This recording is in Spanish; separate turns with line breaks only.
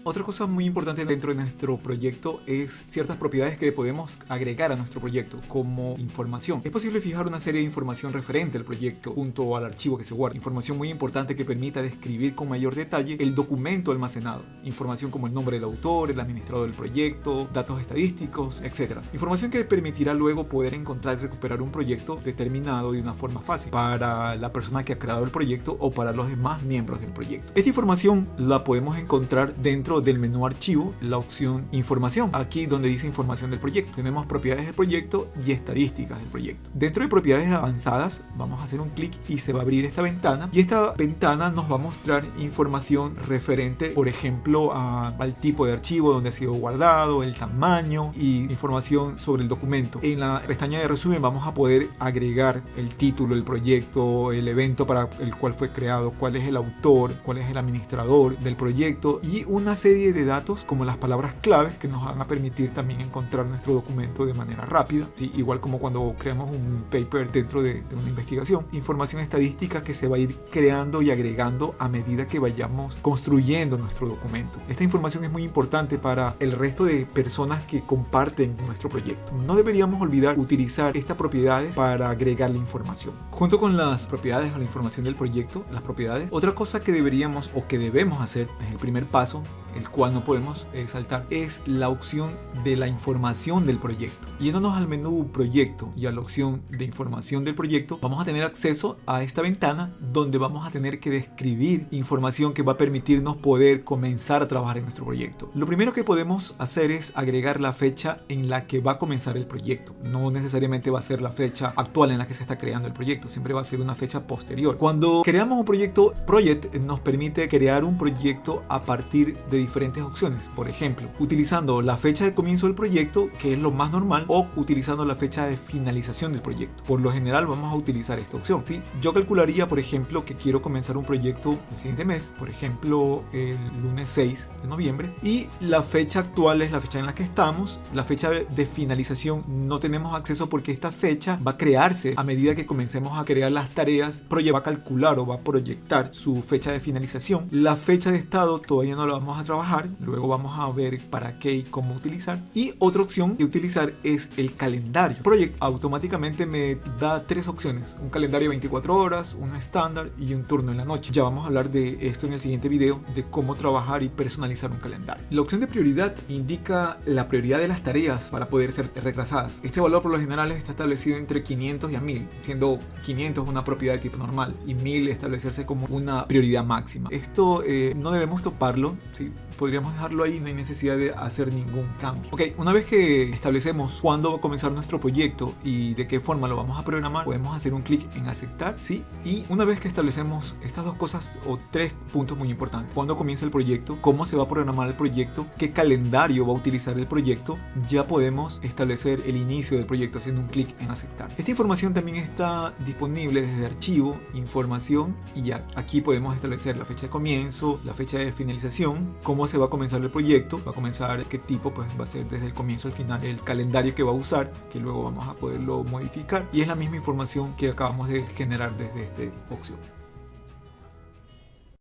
Otra cosa muy importante dentro de nuestro proyecto es ciertas propiedades que podemos agregar a nuestro proyecto como información. Es posible fijar una serie de información referente al proyecto junto al archivo que se guarda. Información muy importante que permita describir con mayor detalle el documento almacenado. Información como el nombre del autor, el administrador del proyecto, datos estadísticos, etc. Información que permitirá luego poder encontrar y recuperar un proyecto determinado de una forma fácil para la persona que ha creado el proyecto o para los demás miembros del proyecto. Esta información la podemos encontrar dentro del menú archivo, la opción información, aquí donde dice información del proyecto. Tenemos propiedades del proyecto y estadísticas del proyecto. Dentro de propiedades avanzadas vamos a hacer un clic y se va a abrir esta ventana, y esta ventana nos va a mostrar información referente, por ejemplo, al tipo de archivo donde ha sido guardado, el tamaño y información sobre el documento. En la pestaña de resumen vamos a poder agregar el título del proyecto, el evento para el cual fue creado, cuál es el autor, cuál es el administrador del proyecto y una serie de datos como las palabras claves que nos van a permitir también encontrar nuestro documento de manera rápida, ¿sí? Igual como cuando creamos un paper dentro de una investigación. Información estadística que se va a ir creando y agregando a medida que vayamos construyendo nuestro documento. Esta información es muy importante para el resto de personas que comparten nuestro proyecto. No deberíamos olvidar utilizar estas propiedades para agregar la información. Junto con las propiedades o la información del proyecto, las propiedades, otra cosa que deberíamos o que debemos hacer, es el primer paso, el cual no podemos saltar, es la opción de la información del proyecto. Yéndonos al menú proyecto y a la opción de información del proyecto, vamos a tener acceso a esta ventana donde vamos a tener que describir información que va a permitirnos poder comenzar a trabajar en nuestro proyecto. Lo primero que podemos hacer es agregar la fecha en la que va a comenzar el proyecto. No necesariamente va a ser la fecha actual en la que se está creando el proyecto, siempre va a ser una fecha posterior. Cuando creamos un proyecto, Project nos permite crear un proyecto a partir de diferentes opciones. Por ejemplo, utilizando la fecha de comienzo del proyecto, que es lo más normal, o utilizando la fecha de finalización del proyecto. Por lo general vamos a utilizar esta opción, ¿sí? Yo calcularía, por ejemplo, que quiero comenzar un proyecto el siguiente mes, por ejemplo, el lunes 6 de noviembre, y la fecha actual es la fecha en la que estamos. La fecha de finalización no tenemos acceso porque esta fecha va a crearse a medida que comencemos a crear las tareas. Project va a calcular o va a proyectar su fecha de finalización. La fecha de estado todavía no la vamos a trabajar, luego vamos a ver para qué y cómo utilizar. Y otra opción de utilizar es el calendario. Project automáticamente me da tres opciones: un calendario de 24 horas, uno estándar y un turno en la noche. Ya vamos a hablar de esto en el siguiente video, de cómo trabajar y personalizar un calendario. La opción de prioridad indica la prioridad de las tareas para poder ser retrasadas. Este valor por lo general está establecido entre 500 y a 1000, siendo 500 una propiedad de tipo normal y 1000 establecerse como una prioridad máxima. Esto no debemos toparlo, ¿sí? Podríamos dejarlo ahí, no hay necesidad de hacer ningún cambio. Ok, una vez que establecemos cuándo va a comenzar nuestro proyecto y de qué forma lo vamos a programar, podemos hacer un clic en aceptar, ¿sí? Y una vez que establecemos estas dos cosas o tres puntos muy importantes: cuándo comienza el proyecto, cómo se va a programar el proyecto, qué calendario va a utilizar el proyecto, ya podemos establecer el inicio del proyecto haciendo un clic en aceptar. Esta información también está disponible desde archivo, información, y ya aquí podemos establecer la fecha de comienzo, la fecha de finalización, cómo se va a comenzar el proyecto, va a comenzar qué tipo, pues va a ser desde el comienzo al final, el calendario que va a usar, que luego vamos a poderlo modificar, y es la misma información que acabamos de generar desde esta opción.